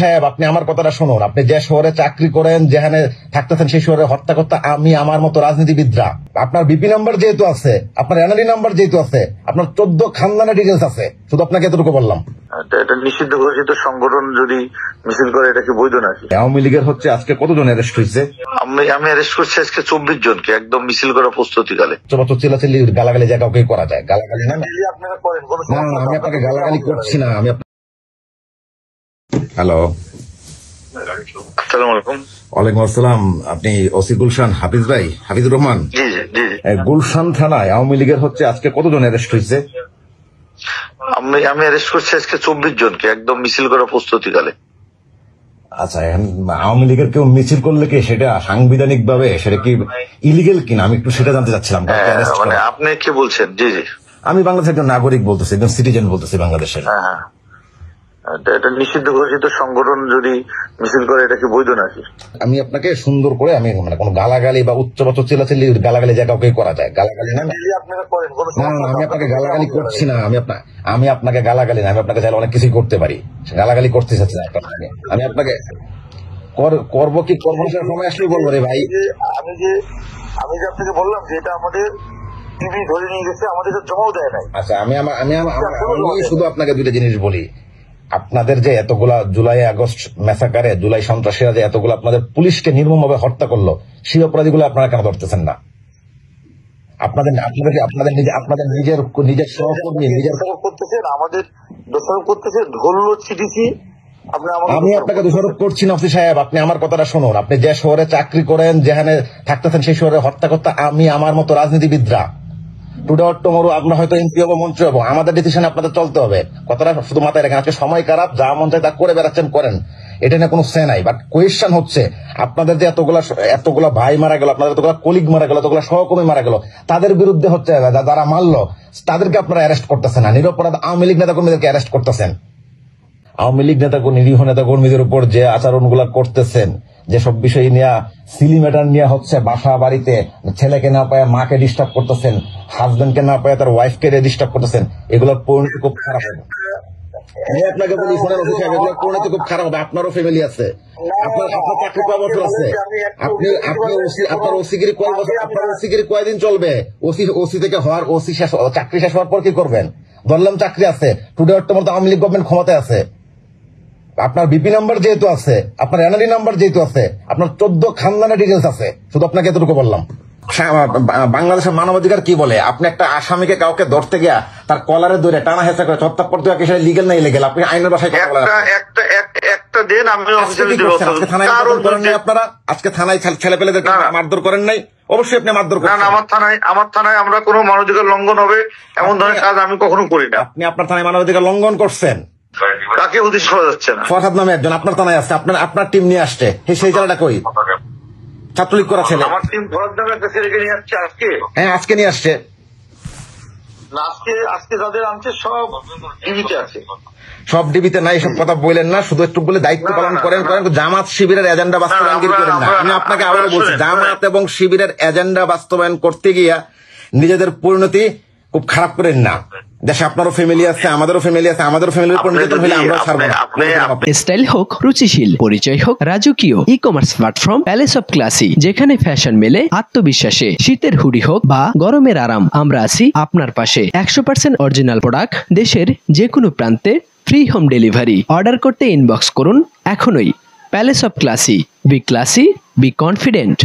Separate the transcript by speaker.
Speaker 1: সাহেব, আপনি আমার কথাটা শুনুন। আপনি যে শহরে চাকরি করেন, যেখানে থাকতেছেন, সেই শহরে হত্যা করতে আমি আমার মতো রাজনীতিবিদরা, আপনার বিপি নাম্বার যেহেতু আছে, আপনার এনআরই নাম্বার যেহেতু আছে, আপনার 14 খানদানের ডিটেলস আছে, শুধু আপনাকে এতটুকু বললাম।
Speaker 2: এটা নিষিদ্ধ ঘোষিত সংগঠন যদি মিছিল করে, এটা কি বৈধ নাকি?
Speaker 1: আওয়ামী লীগের হচ্ছে আজকে কতজন অ্যারেস্ট হয়েছে?
Speaker 2: আমি অ্যারেস্ট করছি আজকে 24 জনকে, একদম মিছিল করার প্রস্তুতিকালে।
Speaker 1: চিল্লাচিল্লি গালাগালি জায়গা ওকে করা যায়, গালাগালি না।
Speaker 2: আপনারা করেন,
Speaker 1: আমি আপনাকে গালাগালি করছি না। আমি হ্যালো,
Speaker 2: আসসালামু আলাইকুম।
Speaker 1: ওয়ালাইকুম আসসালাম। আপনি ওসি গুলশান হাফিজ ভাই, হাফিজুর রহমান?
Speaker 2: জি জি জি।
Speaker 1: গুলশান থানায় আওয়ামী লীগের হচ্ছে আজকে কতজন অ্যারেস্ট হয়েছে?
Speaker 2: আমি অ্যারেস্ট করছি আজকে 24 জনকে, একদম মিছিল করার প্রস্তুতিকালে।
Speaker 1: আচ্ছা, আওয়ামী লীগের কেউ মিছিল করলে কি সেটা সাংবিধানিক ভাবে সেটা কি ইলিগেল কিনা, আমি একটু সেটা জানতে চাচ্ছিলাম।
Speaker 2: মানে আপনি কি বলছেন? জি জি,
Speaker 1: আমি বাংলাদেশের একজন নাগরিক বলতেছি, একজন সিটিজেন বলতেছি বাংলাদেশের।
Speaker 2: হ্যাঁ হ্যাঁ। এটা নিষিদ্ধ ঘোষিত সংগঠন যদি মিছিল করে, এটা কি বৈধ নাকি? আমি
Speaker 1: আপনাকে সুন্দর করে, আমি মানে কোনো গালাগালি বা উচ্চবাচ্য চিল্লাচিল্লি গালাগালি জায়গা ওকে করা যায়, গালাগালি না।
Speaker 2: আপনারা করেন,
Speaker 1: আমি আপনাকে গালাগালি করছি না। আমি আপনাকে গালাগালি না, আমি আপনাকে চাইলে অনেক কিছুই করতে পারি, গালাগালি করতে চাচ্ছি না। আমি আপনাকে করবো কি করবো সময় আসলে বলবো রে ভাই।
Speaker 2: আমি যে আপনাকে বললাম যে এটা আমাদের টিভি ধরে নিয়ে গেছে, আমাদের জমাও দেয় নাই।
Speaker 1: আচ্ছা, আমি শুধু আপনাকে দুইটা জিনিস বলি। আপনাদের যে এতগুলা জুলাই আগস্ট ম্যাসাকারে, জুলাই সন্ত্রাসীরা যে এতগুলো আপনাদের পুলিশকে নির্মমভাবে হত্যা করলো, সেই অপরাধীগুলো আপনারা কেন ধরতেছেন না? আপনাদের নিজের সহকর্মী
Speaker 2: করতেছেন, আমাদের দোষারোপ করতেছে, ধরলো সিডিসি।
Speaker 1: আমি আপনাকে দোষারোপ করছি না অফিস সাহেব, আপনি আমার কথাটা শুনুন। আপনি যে শহরে চাকরি করেন, যেখানে থাকতেছেন, সেই শহরে হত্যা করতে আমি আমার মতো রাজনীতিবিদরা, টুডে অর টুমরো আমরা হয়তো এমপি হবো, মন্ত্রী হবো, আমাদের ডিসিশনে আপনাদের চলতে হবে। কথাটা শুধু মাথায় রাখেন। আজকে সময় খারাপ, যা মন চায় তা করে বেড়াচ্ছেন, করেন, এটা নিয়ে কোনো সে নাই। বাট কোয়েশ্চেন হচ্ছে, আপনাদের যে এতগুলা ভাই মারা গেল, আপনাদের এতগুলা কলিগ মারা গেল, এতগুলা সহকর্মী মারা গেল, তাদের বিরুদ্ধে হচ্ছে যারা মারলো তাদেরকে আপনারা অ্যারেস্ট করতেছেন না। নিরপরাধ আওয়ামী লীগ নেতা কর্মীদেরকে অ্যারেস্ট করতেছেন। আওয়ামী লীগ নেতা নিরীহ নেতা কর্মীদের উপর যে আচরণগুলা করতেছেন, যেসব বিষয় নিয়ে সিলিমেটার নিয়ে হচ্ছে বাসা বাড়িতে ছেলেকে না পায় মাকে ডিস্টার্ব করতেছেন, হাজবেন্ডকে না পায় তার ওয়াইফকে ডিস্টার্ব করতেছেন, এগুলোর পরিণতি খুব খারাপ হবে। আমি আপনাকে বলি, এগুলোর পরিণতি খুব খারাপ হবে। আপনারও ফ্যামিলি আছে, আপনার চাকরি কয় বছর আছে, আপনার ওসিগিরি কয় বছর, আপনার ওসিগিরি কয়দিন চলবে? ওসি থেকে হওয়ার, ওসি শেষ, চাকরি শেষ হওয়ার পর কি করবেন? ধরলাম চাকরি আছে, টুডে মতো আওয়ামী লীগ গভর্নমেন্ট ক্ষমতায় আছে, আপনার বিপি নাম্বার যেহেতু আছে, আপনার এনআরই নাম্বার যেহেতু আছে, আপনার 14 খানদানের ডিটেলস আছে, শুধু আপনাকে এতটুকু বললাম। বাংলাদেশের মানবাধিকার কি বলে? আপনি একটা আসামিকে কাউকে ধরতে গিয়া তার কলারে ধরে টানা হেঁচা করে চত্তাপ্পর দেওয়া কি সেটা লিগেল না ইলিগেল? আপনি আইনের ভাষায় কথা বলেন।
Speaker 2: একটা দিন আমি
Speaker 1: আপনারা আজকে থানায় ছেলে পেলেদের মারধর করেন নাই? অবশ্যই আপনি মারধর করেন।
Speaker 2: আমার থানায় আমরা কোনো মানবাধিকার লঙ্ঘন হবে এমন ধরনের কাজ আমি কখনো করি না।
Speaker 1: আপনি আপনার থানায় মানবাধিকার লঙ্ঘন করছেন?
Speaker 2: কাকে উদ্দেশ্য করা যাচ্ছে না?
Speaker 1: ফরহাদ নামে একজন আপনার থানায় আসছে, আপনার টিম নিয়ে আসছে, সেই জায়গাটা কই? ছাত্রলীগ করা ছেলে।
Speaker 2: আমার টিম ফরহাদ নামে একটা ছেলেকে নিয়ে আসছে আজকে।
Speaker 1: হ্যাঁ, আজকে নিয়ে আসছে।
Speaker 2: আজকে যাদের আনছে সব ডিবিতে আছে।
Speaker 1: সব ডিবিতে নাই, সব কথা বললেন না, শুধু একটু বলে দায়িত্ব পালন করেন। জামাত শিবিরের এজেন্ডা বাস্তবায়ন করেন না। আমি আপনাকে আবারও বলছি, জামাত এবং শিবিরের এজেন্ডা বাস্তবায়ন করতে গিয়া নিজেদের পরিণতি খুব খারাপ করেন না। দেশে আপনারও ফ্যামিলি আছে, আমাদেরও ফ্যামিলি আছে, আমাদের ফ্যামিলির পরিণতি হলে আমরা ছাড়বো না।
Speaker 3: স্টাইল হোক রুচিশীল, পরিচয় হোক রাজকীয়, e commerce platform palace of classy, যেখানে ফ্যাশন মেলে আত্মবিশ্বাসে। শীতের হুডি হোক বা গরমের আরাম, আমরা আছি আপনার পাশে। 100% অরিজিনাল প্রোডাক্ট, দেশের যে কোনো প্রান্তে, ফ্রি হোম ডেলিভারি। অর্ডার করতে ইনবক্স করুন এখনই। Palace of classy, B classy, be confident.